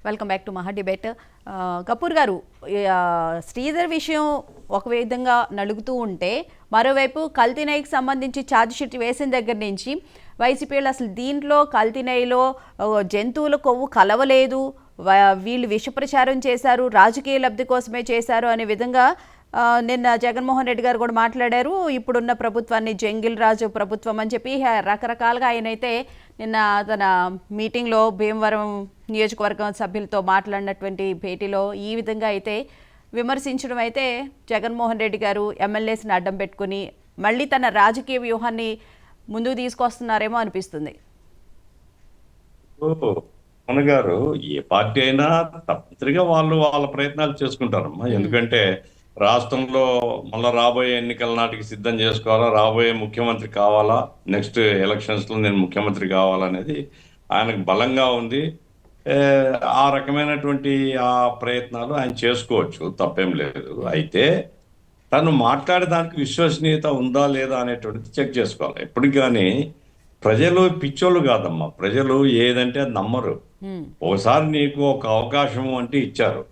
Welcome back to మహా debate. Kapoor గారు, శ్రీధర్ విషయం ఒక విధంగా నలుగుతూ ఉంటే, మరోవైపు కల్తీ నెయ్యికి సంబంధించి ఛార్జ్ షీట్ వేసిన దగ్గర నుంచి వైసీపీ వాళ్ళు అసలు దీంట్లో కల్తీ నెయ్యిలో జంతువుల కొవ్వు కలవలేదు, వీళ్ళు విష ప్రచారం చేశారు, రాజకీయ లబ్ధి కోసమే చేశారు అనే విధంగా నిన్న జగన్మోహన్ రెడ్డి గారు కూడా మాట్లాడారు. ఇప్పుడున్న ప్రభుత్వాన్ని జంగిల్ రాజు ప్రభుత్వం అని చెప్పి రకరకాలుగా ఆయనైతే నిన్న తన మీటింగ్లో భీమవరం నియోజకవర్గం సభ్యులతో మాట్లాడినటువంటి భేటీలో ఈ విధంగా అయితే విమర్శించడం అయితే జగన్మోహన్ రెడ్డి గారు ఎమ్మెల్యేస్ని అడ్డం పెట్టుకుని మళ్ళీ తన రాజకీయ వ్యూహాన్ని ముందుకు తీసుకొస్తున్నారేమో అనిపిస్తుంది. గారు ఏ పార్టీ అయినా తప్పనిసరిగా వాళ్ళ ప్రయత్నాలు చేసుకుంటారమ్మా. ఎందుకంటే రాష్ట్రంలో మళ్ళీ రాబోయే ఎన్నికల నాటికి సిద్ధం చేసుకోవాలా, రాబోయే ముఖ్యమంత్రి కావాలా, నెక్స్ట్ ఎలక్షన్స్ లో నేను ముఖ్యమంత్రి కావాలనేది ఆయనకు బలంగా ఉంది. ఆ రకమైనటువంటి ఆ ప్రయత్నాలు ఆయన చేసుకోవచ్చు, తప్పేం లేదు. అయితే తను మాట్లాడేదానికి విశ్వసనీయత ఉందా లేదా అనేటువంటిది చెక్ చేసుకోవాలి. ఎప్పటికి కానీ ప్రజలు పిచ్చోళ్ళు కాదమ్మా, ప్రజలు ఏదంటే అది నమ్మరు. ఒకసారి నీకు ఒక అవకాశం అంటే ఇచ్చారు,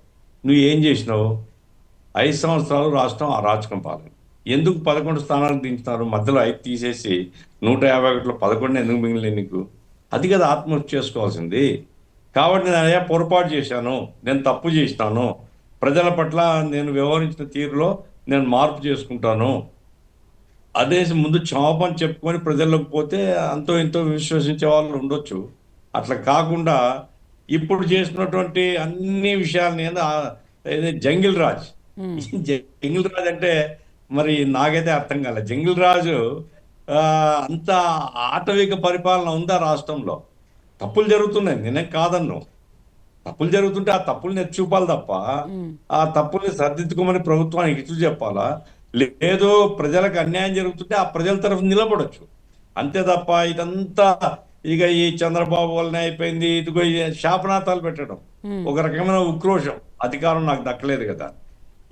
నువ్వు ఏం చేసినావు? 5 సంవత్సరాలు రాష్ట్రం అరాచకం పాలన. ఎందుకు 11 స్థానాలకు దించుతున్నారు? మధ్యలో 5 తీసేసి 151లో 11 ఎందుకు మిగిలిన నీకు? అది కదా ఆత్మహత్య చేసుకోవాల్సింది. కాబట్టి నేను అయ్యా పొరపాటు చేశాను, నేను తప్పు చేసినాను, ప్రజల పట్ల నేను వ్యవహరించిన తీరులో నేను మార్పు చేసుకుంటాను అదేసి ముందు క్షమాపణ చెప్పుకొని ప్రజల్లోకి పోతే అంతో ఎంతో విశ్వసించే వాళ్ళు ఉండొచ్చు. అట్లా కాకుండా ఇప్పుడు చేసినటువంటి అన్ని విషయాలని జంగిల్ రాజ్ జంగిల్ రాజ్ అంటే మరి నాకైతే అర్థం కాలేదు. జంగిల్ రాజు అంత ఆటవిక పరిపాలన ఉందా రాష్ట్రంలో? తప్పులు జరుగుతున్నాయి, నేనేం కాదన్ను. తప్పులు జరుగుతుంటే ఆ తప్పుల్ని ఎత్తి చూపాలి తప్ప ఆ తప్పుల్ని సర్దిద్దుకోమని ప్రభుత్వానికి ఇటు చెప్పాలా? లేదు ప్రజలకు అన్యాయం జరుగుతుంటే ఆ ప్రజల తరఫు నిలబడొచ్చు, అంతే తప్ప ఇదంతా ఇక ఈ చంద్రబాబు వల్లనే అయిపోయింది, ఇదిగో శాపనార్థాలు పెట్టడం, ఒక రకమైన ఉక్రోషం. అధికారం నాకు దక్కలేదు కదా.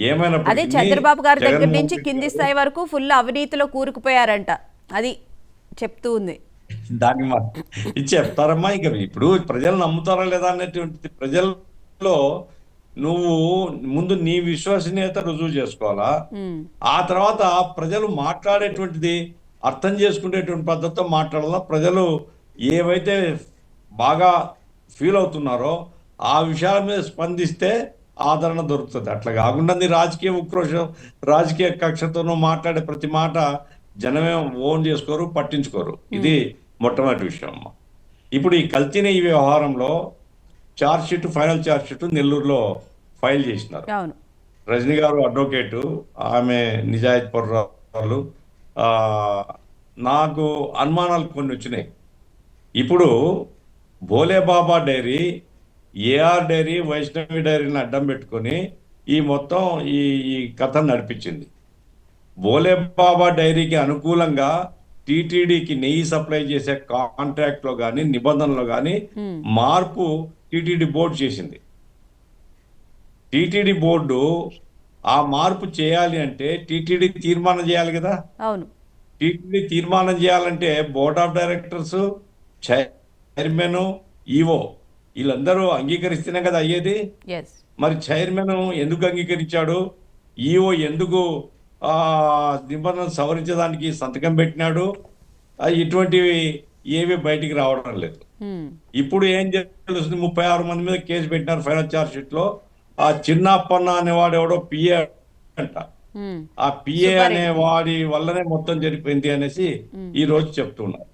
ఏమైనా అదే చంద్రబాబు గారి దగ్గర నుంచి కింది స్థాయి వరకు ఫుల్ అవినీతిలో కూరుకుపోయారంట, అది చెప్తూ ఉంది. దానికి ఇది చెప్తారమ్మా. ఇక ఇప్పుడు ప్రజలు నమ్ముతారా లేదా అనేటువంటి ప్రజల్లో నువ్వు ముందు నీ విశ్వసనీయత రుజువు చేసుకోవాలా. ఆ తర్వాత ప్రజలు మాట్లాడేటువంటిది అర్థం చేసుకునేటువంటి పద్ధతితో మాట్లాడాలా. ప్రజలు ఏవైతే బాగా ఫీల్ అవుతున్నారో ఆ విషయాల మీద స్పందిస్తే ఆదరణ దొరుకుతుంది. అట్లా కాకుండా నీ రాజకీయ ఉక్రోషం, రాజకీయ కక్షతోనూ మాట్లాడే ప్రతి మాట జనమే ఓన్ చేసుకోరు, పట్టించుకోరు. ఇది మొట్టమొదటి విషయం అమ్మ. ఇప్పుడు ఈ కల్తీని ఈ వ్యవహారంలో charge sheet, final charge sheet నెల్లూరులో ఫైల్ చేసినారు. రజనీ గారు అడ్వకేటు, ఆమె నిజాయితీ పరురాలు. నాకు అనుమానాలు కొన్ని వచ్చినాయి. ఇప్పుడు Bholebaba dairy, AR dairy, Vaishnavi డైరీని అడ్డం పెట్టుకొని ఈ మొత్తం ఈ కథ నడిపించింది. భోలేబాబా డైరీకి అనుకూలంగా టీటీడీకి నెయ్యి సప్లై చేసే కాంట్రాక్ట్ లో కానీ నిబంధనలో కానీ మార్పు టీటీడీ బోర్డు చేసింది. టీటీడీ బోర్డు ఆ మార్పు చేయాలి అంటే టీటీడీ తీర్మానం చేయాలి కదా. అవును, టీటీడీ తీర్మానం చేయాలంటే board of directors, chairman, EO వీళ్ళందరూ అంగీకరిస్తేనే కదా అయ్యేది. మరి చైర్మన్ ఎందుకు అంగీకరించాడు? ఈఓ ఎందుకు నిబంధనలు సవరించడానికి సంతకం పెట్టినాడు? ఇటువంటివి ఏవి బయటికి రావడం లేదు. ఇప్పుడు ఏం తెలుస్తుంది? 36 మంది మీద కేసు పెట్టినారు ఫైనల్ ఛార్జ్ షీట్ లో. ఆ చిన్నప్పన్న అనేవాడు ఎవడో పిఏ అంట, ఆ పిఏ అనే వాడి వల్లనే మొత్తం జరిపోయింది అనేసి ఈ రోజు చెప్తున్నారు.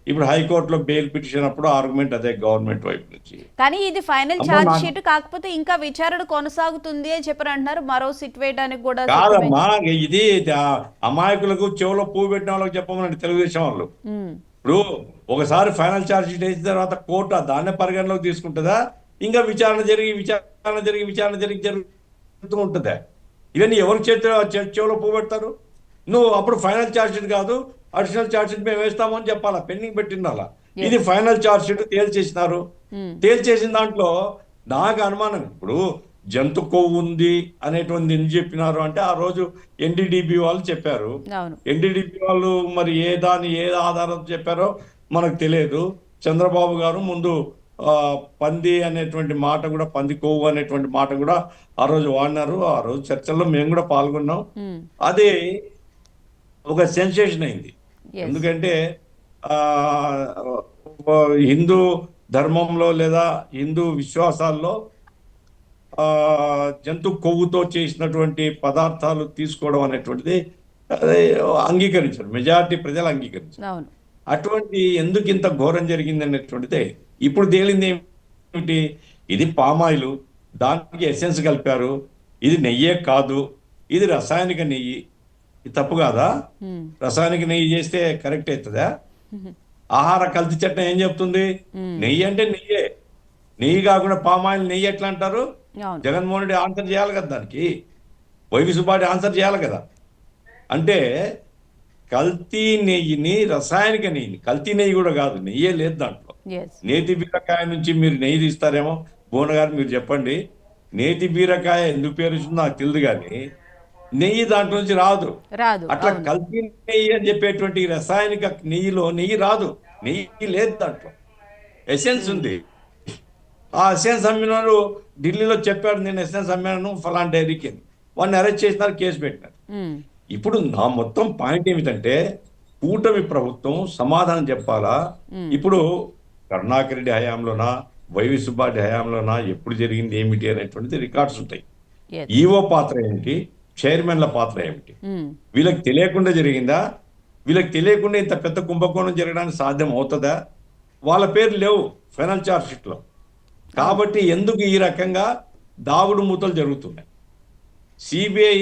ఇప్పుడు హైకోర్టులో బెయిల్ పిటిషన్ అప్పుడు ఆర్గ్యుమెంట్ అదే గవర్నమెంట్ వైపు నుంచి. కానీ ఇది ఫైనల్ ఛార్జ్ షీట్ కాకపోతే ఇంకా విచారణ కొనసాగుతుంది అని చెప్పారు అంటున్నారు. మరో సిట్ వేయడానికి కూడా కాదమ్మా, ఇది అమాయకులకు చెవులో పువ్వు పెట్టిన వాళ్ళకి చెప్పమనండి తెలుగుదేశం వాళ్ళు. ఇప్పుడు ఒకసారి ఫైనల్ ఛార్జ్ షీట్ వేసిన తర్వాత కోర్టు దాన్నే పరిగణలోకి తీసుకుంటుందా? ఇంకా విచారణ జరిగి జరుగుతూ ఉంటుందా? ఇవన్నీ ఎవరి చెవులో పువ్వు పెడతారు? నువ్వు అప్పుడు ఫైనల్ ఛార్జ్ షీట్ కాదు, అడిషనల్ ఛార్జ్ షీట్ మేము వేస్తామని చెప్పాలా, పెండింగ్ పెట్టిండాలా. ఇది ఫైనల్ ఛార్జ్ షీట్ తేల్చేసినారు. తేల్చేసిన దాంట్లో నాకు అనుమానం, ఇప్పుడు జంతు కొవ్వు ఉంది అనేటువంటి ఎందుకు చెప్పినారు అంటే ఆ రోజు ఎన్డీడీబీ వాళ్ళు చెప్పారు. ఎన్డీడీబీ వాళ్ళు మరి ఏ ఆధారం చెప్పారో మనకు తెలియదు. చంద్రబాబు గారు ముందు ఆ, పంది అనేటువంటి మాట కూడా, పంది కొవ్వు అనేటువంటి మాట కూడా ఆ రోజు వాడినారు. ఆ రోజు చర్చల్లో మేము కూడా పాల్గొన్నాం. అది ఒక సెన్సేషన్ అయింది. ఎస్. ఎందుకంటే ఆ హిందూ ధర్మంలో లేదా హిందూ విశ్వాసాల్లో ఆ జంతు కొవ్వుతో చేసినటువంటి పదార్థాలు తీసుకోవడం అనేటువంటిది అదే అంగీకరించారు, మెజారిటీ ప్రజలు అంగీకరించారు. అవును. అటువంటి ఎందుకు ఇంత ఘోరం జరిగింది అనేటువంటిదే ఇప్పుడు తేలింది ఏమిటి, ఇది పామాయిల్, దానికి ఎసెన్స్ కలిపారు, ఇది నెయ్యే కాదు, ఇది రసాయనిక నెయ్యి. ఇది తప్పు కాదా? రసాయనిక నెయ్యి చేస్తే కరెక్ట్ అవుతుందా? ఆహార కల్తీ చట్టం ఏం చెప్తుంది? నెయ్యి అంటే నెయ్యే. నెయ్యి కాకుండా పామాయిల్ నెయ్యి ఎట్లా అంటారు? అవును. జగన్మోహన్ రెడ్డి ఆన్సర్ చేయాలి కదా దానికి, వైవి సుబ్బారెడ్డి ఆన్సర్ చేయాలి కదా. అంటే కల్తీ నెయ్యిని, రసాయనిక నెయ్యిని, కల్తీ నెయ్యి కూడా కాదు, నెయ్యే లేదు దాంట్లో. ఎస్. నేతి బీరకాయ నుంచి మీరు నెయ్యి తీస్తారేమో, భువన గారు మీరు చెప్పండి. నేతి బీరకాయ ఎందుకు పేరు వచ్చిందో నాకు తెలియదు, కానీ నెయ్యి దాంట్లో నుంచి రాదు. రాదు. అట్లా అవును. కల్తీ నెయ్యి అని చెప్పేటువంటి రసాయనిక నెయ్యిలో నెయ్యి రాదు, నెయ్యి లేదు దాంట్లో, ఎసెన్స్ ఉంది. ఆ ఎసెన్స్ అమ్మినారు, ఢిల్లీలో చెప్పాడు నేను ఎసెన్స్ అమ్మాను ఫలానా డైరీకి అని. వాడిని అరెస్ట్ చేసినారు, కేసు పెట్టినారు. ఇప్పుడు నా మొత్తం పాయింట్ ఏమిటంటే కూటమి ప్రభుత్వం సమాధానం చెప్పాలా. ఇప్పుడు కరుణాకర్ రెడ్డి హయాంలోనా, వైవి సుబ్బారెడ్డి హయాంలోనా, ఎప్పుడు జరిగింది ఏమిటి అనేటువంటిది రికార్డ్స్ ఉంటాయి. ఎస్. ఈఓ పాత్ర ఏమిటి, చైర్మన్ల పాత్ర ఏమిటి, వీళ్ళకి తెలియకుండా జరిగిందా? వీళ్ళకి తెలియకుండా ఇంత పెద్ద కుంభకోణం జరగడానికి సాధ్యం అవుతుందా? వాళ్ళ పేర్లు లేవు ఫైనల్ ఛార్జ్ షీట్లో. కాబట్టి ఎందుకు ఈ రకంగా దాగుడు మూతలు జరుగుతున్నాయి? సిబిఐ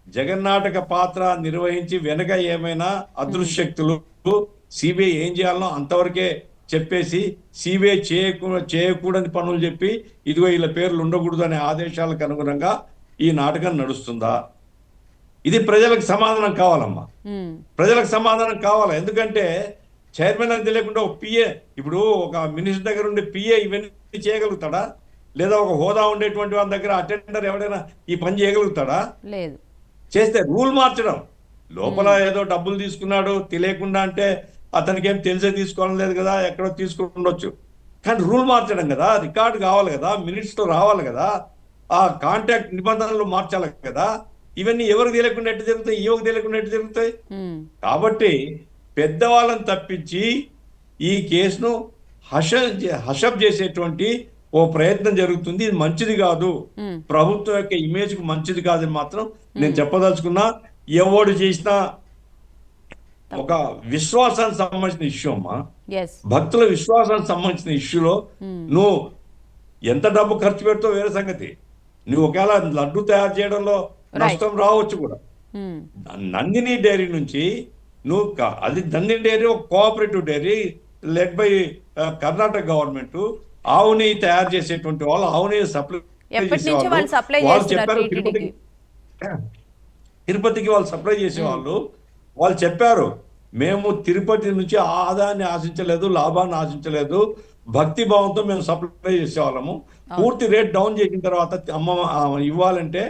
జగన్నాటక పాత్ర నిర్వహించి వెనక ఏమైనా అదృశ్యక్తులు సిబిఐ ఏం చేయాలనో అంతవరకే చెప్పేసి సిబిఐ చేయకూడని పనులు చెప్పి ఇదిగో వీళ్ళ పేర్లు ఉండకూడదు అనే ఆదేశాలకు అనుగుణంగా ఈ నాటకం నడుస్తుందా? ఇది ప్రజలకు సమాధానం కావాలమ్మా, ప్రజలకు సమాధానం కావాలా. ఎందుకంటే చైర్మన్ అని తెలియకుండా ఒక పిఏ, ఇప్పుడు ఒక మినిస్టర్ దగ్గర ఉండే పిఏ ఇవన్నీ చేయగలుగుతాడా? లేదా ఒక హోదా ఉండేటువంటి వాళ్ళ దగ్గర అటెండర్ ఎవడైనా ఈ పని చేయగలుగుతాడా? లేదు. చేస్తే రూల్ మార్చడం, లోపల ఏదో డబ్బులు తీసుకున్నాడు తెలియకుండా అంటే అతనికి ఏం తెలిసే తీసుకోవడం లేదు కదా, ఎక్కడో తీసుకుండొచ్చు, కానీ రూల్ మార్చడం కదా, రికార్డు కావాలి కదా, మినిట్స్లో రావాలి కదా, ఆ కాంటాక్ట్ నిబంధనలు మార్చాలి కదా. ఇవన్నీ ఎవరికి తెలియకుండా ఎట్టు జరుగుతాయి, ఈవోకి తెలియకుండా ఎట్టు జరుగుతాయి? కాబట్టి పెద్దవాళ్ళని తప్పించి ఈ కేసును హషప్ చేసేటువంటి ఓ ప్రయత్నం జరుగుతుంది. ఇది మంచిది కాదు, ప్రభుత్వం యొక్క ఇమేజ్ కు మంచిది కాదని మాత్రం నేను చెప్పదలుచుకున్నా. ఎవడు చేసినా ఒక విశ్వాసానికి సంబంధించిన ఇష్యూ అమ్మా, భక్తుల విశ్వాసానికి సంబంధించిన ఇష్యూలో నువ్వు ఎంత డబ్బు ఖర్చు పెడతావు వేరే సంగతి. నువ్వు ఒకవేళ లడ్డు తయారు చేయడంలో నష్టం రావచ్చు కూడా. నందిని డైరీ నుంచి నువ్వు అది నందిని డైరీ ఒక cooperative dairy led by Karnataka government. ఆవు నెయ్యి తయారు చేసేటువంటి వాళ్ళు ఆవు నెయ్యి సప్లై వాళ్ళు చెప్పారు, తిరుపతికి వాళ్ళు సప్లై చేసేవాళ్ళు. వాళ్ళు చెప్పారు మేము తిరుపతి నుంచి ఆదాయాన్ని ఆశించలేదు, లాభాన్ని ఆశించలేదు, భక్తి భావంతో మేము సప్లై చేసేవాళ్ళము. పూర్తి రేట్ డౌన్ చేసిన తర్వాత ఇవ్వాలంటే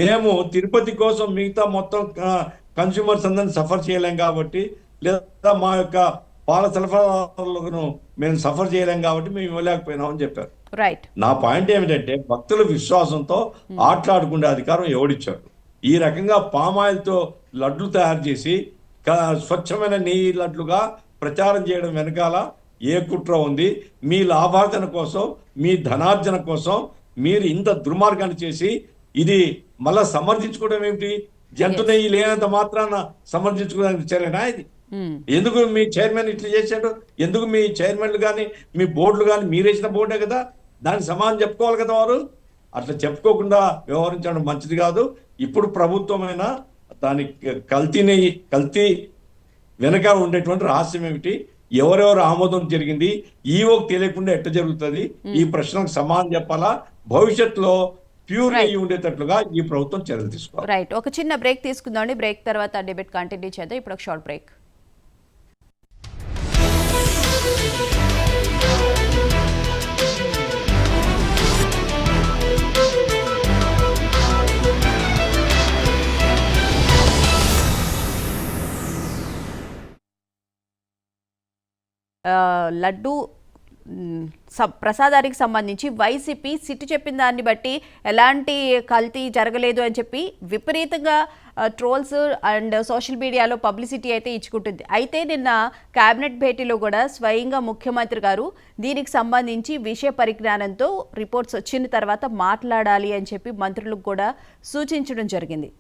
మేము తిరుపతి కోసం మిగతా మొత్తం కన్స్యూమర్స్ అందరిని సఫర్ చేయలేం కాబట్టి, లేదా మా యొక్క పాల సరఫరాలను మేము సఫర్ చేయలేం కాబట్టి మేము ఇవ్వలేకపోయినాం అని చెప్పారు. నా పాయింట్ ఏమిటంటే భక్తుల విశ్వాసంతో ఆటలాడుకునే అధికారం ఎవడిచ్చాడు? ఈ రకంగా పామాయిల్తో లడ్లు తయారు చేసి స్వచ్ఛమైన నెయ్యి లడ్లుగా ప్రచారం చేయడం వెనకాల ఏ కుట్ర ఉంది? మీ లాభార్జన కోసం, మీ ధనార్జన కోసం మీరు ఇంత దుర్మార్గాన్ని చేసి ఇది మళ్ళా సమర్థించుకోవడం ఏమిటి? జంతు నెయ్యి లేనంత మాత్రాన సమర్థించుకోవడానికి చర్యనా ఇది? ఎందుకు మీ చైర్మన్ ఇట్లా చేశాడు? ఎందుకు మీ చైర్మన్లు కానీ మీ బోర్డులు కానీ మీరేసిన బోర్డే కదా, దానికి సమాధానం చెప్పుకోవాలి కదా వారు. అట్లా చెప్పుకోకుండా వ్యవహరించడం మంచిది కాదు. ఇప్పుడు ప్రభుత్వమైనా దానికి కల్తీ వెనక ఉండేటువంటి రహస్యం ఏమిటి, ఎవరెవరు ఆమోదం జరిగింది, ఈవోకి తెలియకుండా ఎట్లా జరుగుతుంది, ఈ ప్రశ్నకు సమాధానం చెప్పాలా. భవిష్యత్తులో ప్యూర్ అయ్యి ఉండేటట్లుగా ఈ ప్రభుత్వం చర్యలు తీసుకోవాలి. రైట్, ఒక చిన్న బ్రేక్ తీసుకుందాం. బ్రేక్ తర్వాత డిబేట్ కంటిన్యూ చేద్దాం. ఇప్పుడు ఒక షార్ట్ బ్రేక్. లడ్డు ప్రసాదానికి సంబంధించి వైసీపీ సిట్టు చెప్పిన దాన్ని బట్టి ఎలాంటి కల్తీ జరగలేదు అని చెప్పి విపరీతంగా ట్రోల్స్ అండ్ సోషల్ మీడియాలో పబ్లిసిటీ అయితే ఇచ్చుకుంటుంది. అయితే నిన్న కేబినెట్ భేటీలో కూడా స్వయంగా ముఖ్యమంత్రి గారు దీనికి సంబంధించి విషయ పరిజ్ఞానంతో రిపోర్ట్స్ వచ్చిన తర్వాత మాట్లాడాలి అని చెప్పి మంత్రులకు కూడా సూచించడం జరిగింది.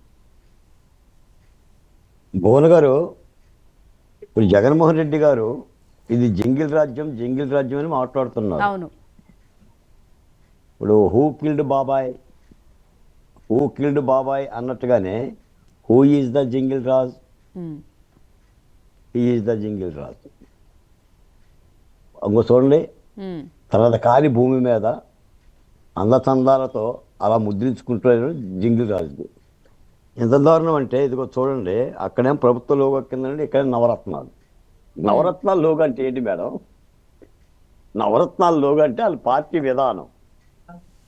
భువన్ గారు, ఇప్పుడు జగన్మోహన్ రెడ్డి గారు ఇది జంగిల్ రాజ్యం అని మాట్లాడుతున్నారు. అవును. ఇప్పుడు హూ కిల్డ్ బాబాయ్ అన్నట్టుగానే who is the jungle Raj, he is the jungle Raj. ఇంకో చూడండి, తర్వాత కాలి భూమి మీద అందచందాలతో అలా ముద్రించుకుంటున్నారు జంగిల్ రాజు. ఎంత దారుణం అంటే ఇదిగో చూడండి, అక్కడేం ప్రభుత్వ లోగో కిందండి, ఇక్కడ నవరత్నాల లోగో అంటే ఏంటి మేడం? నవరత్నాల లోగో అంటే వాళ్ళ పార్టీ విధానం.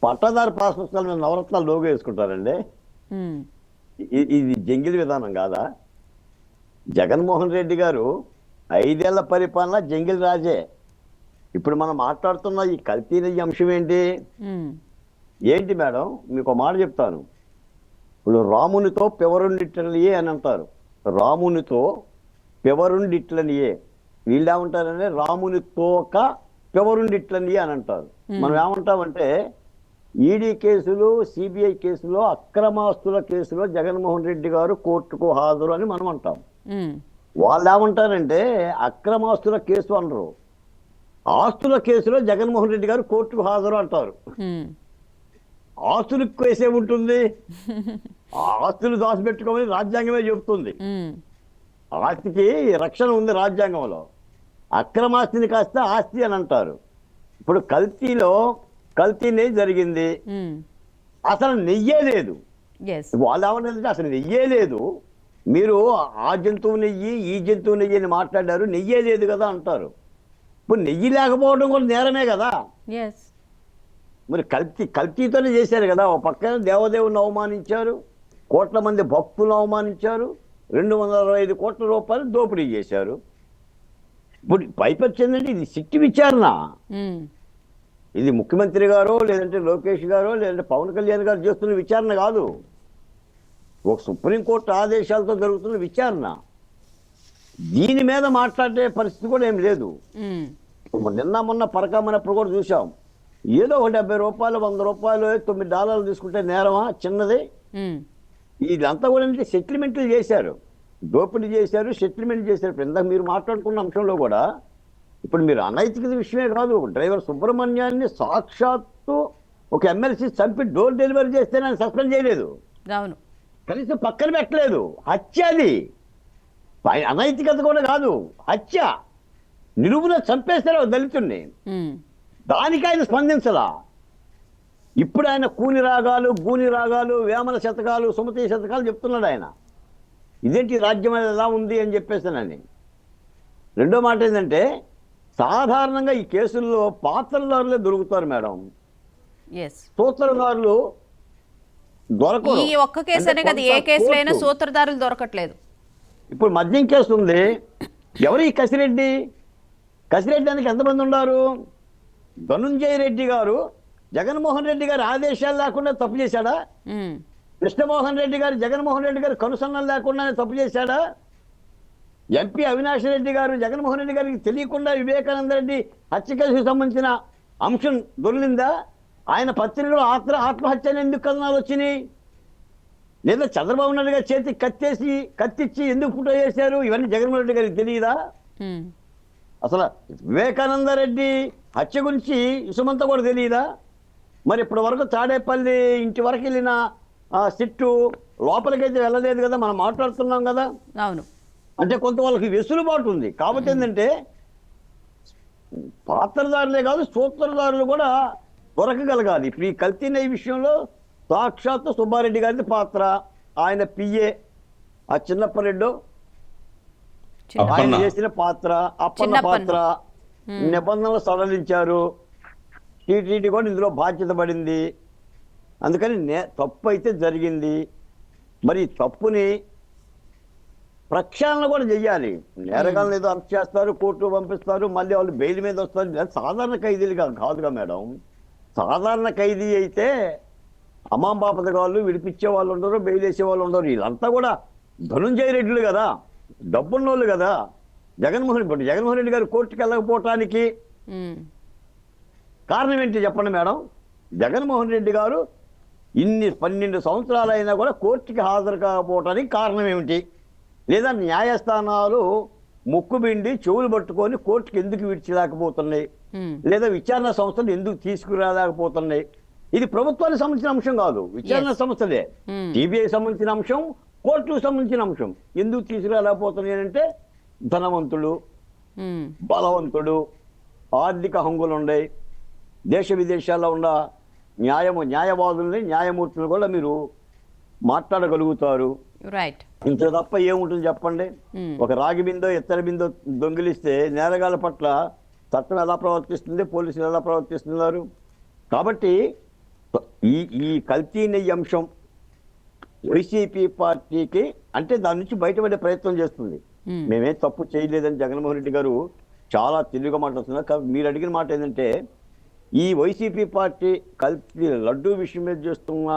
పట్టదారు పాస్ పుస్తకాల మీద నవరత్నాల లోగో వేసుకుంటారండి. ఇది జంగిల్ విధానం కాదా? జగన్మోహన్ రెడ్డి గారు 5 ఏళ్ల పరిపాలన జంగిల్ రాజే. ఇప్పుడు మనం మాట్లాడుతున్న ఈ కల్తీ అంశం ఏంటి మేడం? మీకు మాట చెప్తాను. ఇప్పుడు రామునితో పెవరుండిట్లనియే అని అంటారు. రామునితో పెవరుండిట్లనియే, వీళ్ళు ఏమంటారంటే రామునితోక పెవరుండిట్లనియే అని అంటారు. మనం ఏమంటామంటే ఈడీ కేసులు, సిబిఐ కేసులో, అక్రమాస్తుల కేసులో జగన్మోహన్ రెడ్డి గారు కోర్టుకు హాజరు అని మనం అంటాం. వాళ్ళు ఏమంటారంటే అక్రమాస్తుల కేసు అనరు, ఆస్తుల కేసులో జగన్మోహన్ రెడ్డి గారు కోర్టుకు హాజరు అంటారు. ఆస్తులకు కేసే ఉంటుంది, ఆస్తులు దాచిపెట్టుకోమని రాజ్యాంగమే చెబుతుంది. ఆస్తికి రక్షణ ఉంది రాజ్యాంగంలో. అక్రమాస్తిని కాస్త ఆస్తి అని అంటారు. ఇప్పుడు కల్తీనే జరిగింది, అసలు నెయ్యే లేదు. వాళ్ళు ఏమంటారంటే అసలు నెయ్యే లేదు, మీరు ఆ జంతువు నెయ్యి ఈ జంతువు నెయ్యి అని మాట్లాడారు, నెయ్యే లేదు కదా అంటారు. ఇప్పుడు నెయ్యి లేకపోవడం కూడా నేరమే కదా. మరి కల్తీతోనే చేశారు కదా. ఒక పక్కన దేవదేవుని అవమానించారు, కోట్ల మంది భక్తులను అవమానించారు, 225 కోట్ల రూపాయలు దోపిడీ చేశారు. ఇప్పుడు పైపొచ్చిందంటే ఇది సిట్టి విచారణ. ఇది ముఖ్యమంత్రి గారో లేదంటే లోకేష్ గారో లేదంటే పవన్ కళ్యాణ్ గారు చేస్తున్న విచారణ కాదు, ఒక సుప్రీంకోర్టు ఆదేశాలతో జరుగుతున్న విచారణ. దీని మీద మాట్లాడే పరిస్థితి కూడా ఏం లేదు. మొన్న పరకమ్మనప్పుడు కూడా చూసాం, ఏదో ఒక 70 రూపాయలు 100 రూపాయలు $9 తీసుకుంటే నేరమా చిన్నది? ఇదంతా కూడా అంటే సెటిల్మెంట్లు చేశారు, దోపిడీ చేశారు, సెటిల్మెంట్ చేశారు. ఇప్పుడు ఇందాక మీరు మాట్లాడుకున్న అంశంలో కూడా ఇప్పుడు మీరు అనైతిక విషయమే కాదు, డ్రైవర్ సుబ్రహ్మణ్యాన్ని సాక్షాత్తు ఒక ఎమ్మెల్సీ చంపి డోర్ డెలివరీ చేస్తే నేను సస్పెండ్ చేయలేదు, కనీసం పక్కన పెట్టలేదు. హత్య అది, అనైతికత కూడా కాదు, హత్య. నిలువున చంపేస్తారు దళితుడిని, దానికి ఆయన స్పందించలా. ఇప్పుడు ఆయన కూని రాగాలు, గూని రాగాలు, వేమన శతకాలు, సుమతి శతకాలు చెప్తున్నాడు ఆయన. ఇదేంటి రాజ్యం ఎలా ఉంది అని చెప్పేసానని. రెండో మాట ఏంటంటే సాధారణంగా ఈ కేసుల్లో పాత్రదారులే దొరుకుతారు మేడం, సూత్రధారులు దొరకరు. ఈ ఒక్క కేసునే కదా, ఏ కేసులో అయినా సూత్రధారులు దొరకట్లేదు. ఇప్పుడు మద్యం కేసు ఉంది, ఎవరు ఈ కసిరెడ్డి దానికి ఎంతమంది ఉన్నారు? ధనుంజయ రెడ్డి గారు జగన్మోహన్ రెడ్డి గారి ఆదేశాలు లేకుండా తప్పు చేశాడా? కృష్ణమోహన్ రెడ్డి గారు జగన్మోహన్ రెడ్డి గారు కనుసన్నలు లేకుండానే తప్పు చేశాడా? ఎంపీ అవినాష్ రెడ్డి గారు జగన్మోహన్ రెడ్డి గారికి తెలియకుండా వివేకానంద రెడ్డి హత్య కేసుకు సంబంధించిన అంశం దొరికిందా? ఆయన పత్రికలో ఆత్మహత్యను ఎందుకు కథనాలు వచ్చినాయి? లేదా చంద్రబాబు నాయుడు గారి చేతికి కత్తిచ్చి ఎందుకు ఫోటో చేశారు? ఇవన్నీ జగన్మోహన్ రెడ్డి గారికి తెలియదా? అసలు వివేకానంద రెడ్డి హత్య గురించి ఇసుమంతా కూడా తెలియదా? మరి ఇప్పటి వరకు తాడేపల్లి ఇంటి వరకు వెళ్ళిన సిట్టు లోపలికైతే వెళ్ళలేదు కదా, మనం మాట్లాడుతున్నాం కదా. అవును, అంటే కొంత వాళ్ళకి వెసులుబాటు ఉంది. కాబట్టి ఏంటంటే పాత్రదారులే కాదు సూత్రధారులు కూడా దొరకగలగాలి. ఇప్పుడు ఈ కల్తీ నెయ్యి విషయంలో సాక్షాత్తు సుబ్బారెడ్డి గారి పాత్ర, ఆయన పిఏ ఆ చిన్నప్పరెడ్డి ఆయన చేసిన పాత్ర, అప్పన్న పాత్ర, నిబంధనలు సడలించారు. టీటీడీ కూడా ఇందులో బాధ్యత పడింది. అందుకని తప్పు అయితే జరిగింది. మరి తప్పుని ప్రక్షాళన కూడా చెయ్యాలి. నేరగాళ్ళని ఏదో అరెస్ట్ చేస్తారు, కోర్టు పంపిస్తారు, మళ్ళీ వాళ్ళు బెయిల్ మీద వస్తారు. ఇలా సాధారణ ఖైదీలుగా కాదుగా మేడం. సాధారణ ఖైదీ అయితే అమ్మాంబాపత వాళ్ళు విడిపించే వాళ్ళు ఉండరు, బెయిల్ వేసే వాళ్ళు ఉండరు. వీళ్ళంతా కూడా ధనుంజయ రెడ్డిలు కదా, డబ్బున్నోళ్ళు కదా. జగన్మోహన్ రెడ్డి గారు కోర్టుకు వెళ్ళకపోవటానికి కారణం ఏంటి చెప్పండి మేడం? జగన్మోహన్ రెడ్డి గారు ఇన్ని 12 సంవత్సరాలు అయినా కూడా కోర్టుకి హాజరు కాకపోవటానికి కారణం ఏమిటి? లేదా న్యాయస్థానాలు ముక్కుబిండి చెవులు పట్టుకొని కోర్టుకి ఎందుకు విడిచలేకపోతున్నాయి? లేదా విచారణ సంస్థలు ఎందుకు తీసుకురాలేకపోతున్నాయి? ఇది ప్రభుత్వానికి సంబంధించిన అంశం కాదు, విచారణ సంస్థలే. సిబిఐ సంబంధించిన అంశం, కోర్టుకు సంబంధించిన అంశం. ఎందుకు తీసుకురాలేకపోతున్నాయి అంటే ధనవంతుడు, బలవంతుడు, ఆర్థిక హంగులు ఉన్నాయి. దేశ విదేశాల్లో ఉన్న న్యాయవాదుల్ని, న్యాయమూర్తులు కూడా మీరు మాట్లాడగలుగుతారు. రైట్. ఇంత తప్ప ఏముంటుంది చెప్పండి? ఒక రాగి బిందో ఎత్తడి బిందో దొంగిలిస్తే నేరగాల పట్ల చట్టం ఎలా ప్రవర్తిస్తుంది, పోలీసులు ఎలా ప్రవర్తిస్తున్నారు? కాబట్టి ఈ కల్తీ నెయ్యి అంశం వైసీపీ పార్టీకి అంటే దాని నుంచి బయటపడే ప్రయత్నం చేస్తుంది. మేమేం తప్పు చేయలేదని జగన్మోహన్ రెడ్డి గారు చాలా తెలివిగా మాట్లాడుతున్నారు. మీరు అడిగిన మాట ఏంటంటే, ఈ వైసీపీ పార్టీ కల్తీ లడ్డూ విషయం మీద చేస్తున్న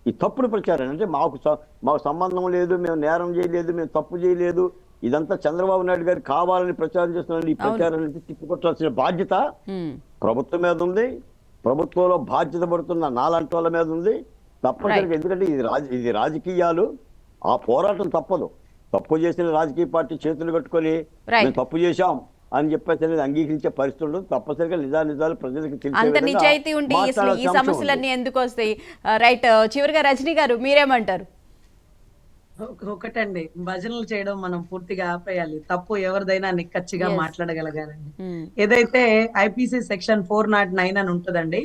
ఈ తప్పుడు ప్రచారం అంటే మాకు సంబంధం లేదు, మేము నేరం చేయలేదు, మేము తప్పు చేయలేదు, ఇదంతా చంద్రబాబు నాయుడు గారు కావాలని ప్రచారం చేస్తున్నారు. ఈ ప్రచారాన్ని తిప్పికొట్టాల్సిన బాధ్యత ప్రభుత్వం మీద ఉంది, ప్రభుత్వంలో బాధ్యత పడుతున్న నాలాంటి వాళ్ళ మీద ఉంది తప్పనిసరిగా. ఎందుకంటే ఇది రాజకీయాలు, ఆ పోరాటం తప్పదు. తప్పు చేసిన రాజకీయ పార్టీ చేతులు కట్టుకొని మేము తప్పు చేశాం అని చెప్పేసి అనేది అంగీకరించే పరిస్థితి ఉండదు. తప్పనిసరిగా నిజాలు ప్రజలకు అంత నిజాయితీ ఉంటే ఈ సమస్యలన్నీ ఎందుకు వస్తాయి? రైట్. చివరిగా రజనీ గారు మీరేమంటారు? ఒకటండి, భజనలు చేయడం మనం పూర్తిగా ఆపేయాలి. తప్పు ఎవరిదైనా నిక్కచ్చిగా మాట్లాడగలగాలండి. ఏదైతే ఐపీసీ సెక్షన్ 409 అని ఉంటుందండి,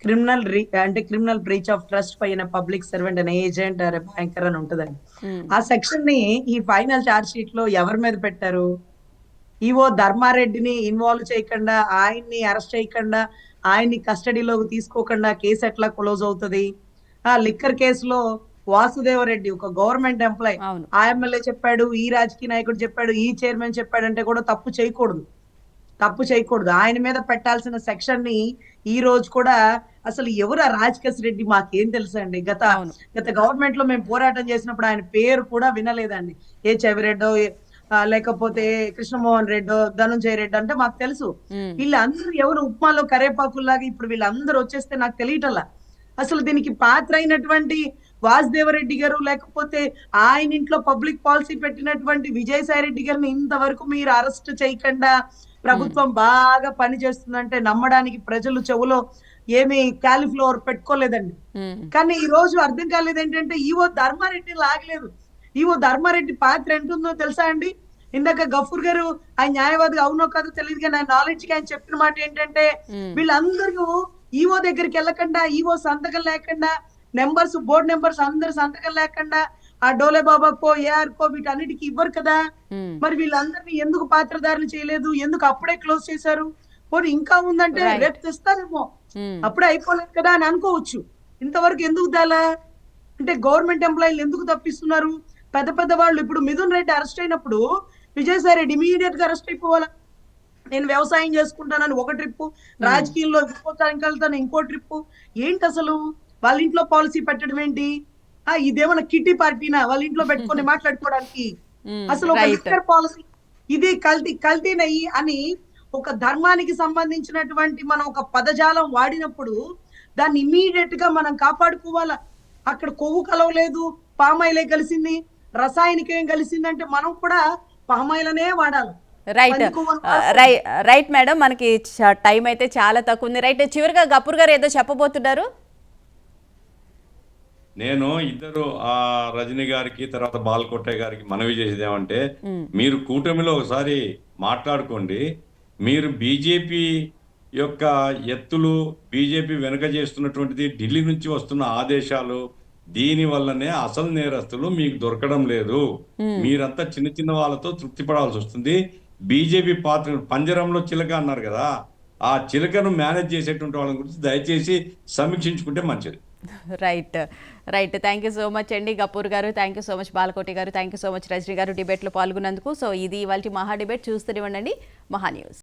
క్రిమినల్ బ్రీచ్ ఆఫ్ ట్రస్ట్ పైన పబ్లిక్ సర్వెంట్ అనే ఏజెంట్ అనే బ్యాంకర్ అని ఉంటుందండి. ఆ సెక్షన్ ని ఈ ఫైనల్ చార్జ్ షీట్ లో ఎవరి మీద పెట్టారు? ఈవో ధర్మారెడ్డిని ఇన్వాల్వ్ చేయకుండా, ఆయన్ని అరెస్ట్ చేయకుండా, ఆయన్ని కస్టడీలోకి తీసుకోకుండా కేసు ఎట్లా క్లోజ్ అవుతుంది? ఆ లిక్కర్ కేసులో వాసుదేవరెడ్డి ఒక గవర్నమెంట్ ఎంప్లాయ్, ఆ ఎమ్మెల్యే చెప్పాడు, ఈ రాజకీయ నాయకుడు చెప్పాడు, ఈ చైర్మన్ చెప్పాడంటే కూడా తప్పు చేయకూడదు. ఆయన మీద పెట్టాల్సిన సెక్షన్ ని ఈ రోజు కూడా అసలు ఎవరు రాజకేశ్ రెడ్డి మాకేం తెలుసండి? గత గవర్నమెంట్ లో మేము పోరాటం చేసినప్పుడు ఆయన పేరు కూడా వినలేదండి. ఏ చెవిరెడ్డో లేకపోతే కృష్ణమోహన్ రెడ్డో ధనుంజయ రెడ్డి అంటే మాకు తెలుసు. వీళ్ళందరూ ఎవరు ఉప్మాలో కరేపాకుల్లాగా ఇప్పుడు వీళ్ళందరూ వచ్చేస్తే నాకు తెలియటల్లా. అసలు దీనికి పాత్ర అయినటువంటి వాసుదేవరెడ్డి గారు, లేకపోతే ఆయన ఇంట్లో పబ్లిక్ పాలసీ పెట్టినటువంటి విజయసాయి రెడ్డి గారిని ఇంతవరకు మీరు అరెస్ట్ చేయకుండా ప్రభుత్వం బాగా పనిచేస్తుందంటే నమ్మడానికి ప్రజలు చెవులో ఏమి క్యాలిఫ్లవర్ పెట్టుకోలేదండి. కానీ ఈ రోజు అర్థం కాలేదు ఏంటంటే, ఈవో ధర్మారెడ్డి లాగలేదు. ఈవో ధర్మారెడ్డి పాత్ర ఎంతుందో తెలుసా అండి? ఇందాక గఫూర్ గారు ఆయన న్యాయవాదిగా అవునో కాదో తెలియదు, కానీ ఆయన నాలెడ్జ్ కి ఆయన చెప్పిన మాట ఏంటంటే, వీళ్ళందరూ ఈవో దగ్గరికి వెళ్ళకుండా, ఈవో సంతకం లేకుండా, బోర్డు నెంబర్స్ అందరు సంతకం లేకుండా ఆ డోలే బాబాకో ఏఆర్కో వీటన్నిటికి ఇవ్వరు కదా. మరి వీళ్ళందరినీ ఎందుకు పాత్రధారణ చేయలేదు? ఎందుకు అప్పుడే క్లోజ్ చేశారు? పోనీ ఇంకా ఉందంటే రేపు తెస్తారేమో, అప్పుడే అయిపోలేదు కదా అని అనుకోవచ్చు. ఇంతవరకు ఎందుకు దాలా అంటే గవర్నమెంట్ ఎంప్లాయీలు ఎందుకు తప్పిస్తున్నారు? పెద్ద వాళ్ళు ఇప్పుడు మిథున్ రెడ్డి అరెస్ట్ అయినప్పుడు విజయసాయి రెడ్డి ఇమీడియట్ గా అరెస్ట్ అయిపోవాలా? నేను వ్యవసాయం చేసుకుంటానని ఒక ట్రిప్పు, రాజకీయంలో వెళ్తాను ఇంకో ట్రిప్పు. ఏంటి అసలు వాళ్ళ ఇంట్లో పాలసీ పెట్టడం ఏంటి? ఇదేమన్నా కిట్టి పార్టీనా వాళ్ళ ఇంట్లో పెట్టుకొని మాట్లాడుకోవడానికి? అసలు ఒక లిక్కర్ పాలసీ ఇది కల్తీ నెయ్యి అని ఒక ధర్మానికి సంబంధించినటువంటి మనం ఒక పదజాలం వాడినప్పుడు దాన్ని ఇమీడియట్ గా మనం కాపాడుకోవాలా. అక్కడ కొవ్వు కలవలేదు, పామాయిలే కలిసింది, రసాయనికం ఏం కలిసిందంటే మనం కూడా పామాయిలనే వాడాలి. రైట్ మేడం, మనకి టైం అయితే చాలా తక్కువ ఉంది. రైట్, చివరిగా గపూర్ గారు ఏదో చెప్పబోతున్నారు. నేను ఇద్దరు రజనీ గారికి తర్వాత బాలకోటయ్య గారికి మనవి చేసేది ఏమంటే, మీరు కూటమిలో ఒకసారి మాట్లాడుకోండి. మీరు బీజేపీ యొక్క ఎత్తులు, బీజేపీ వెనుక చేస్తున్నటువంటిది, ఢిల్లీ నుంచి వస్తున్న ఆదేశాలు, దీని వల్లనే అసలు నేరస్తులు మీకు దొరకడం లేదు. మీరంతా చిన్న వాళ్ళతో తృప్తి పడాల్సి వస్తుంది. బీజేపీ పాత్ర పంజరంలో చిలక అన్నారు కదా, ఆ చిలకను మేనేజ్ చేసేటువంటి వాళ్ళ గురించి దయచేసి సమీక్షించుకుంటే మంచిది. Right right thank you so much అండి గపూర్ గారు, thank you so much Balakoti గారు, thank you so much Rajani గారు డిబేట్లో పాల్గొన్నందుకు. సో ఇది ఇవాళ మహా డిబేట్. చూస్తూనే ఉండండి మహా న్యూస్.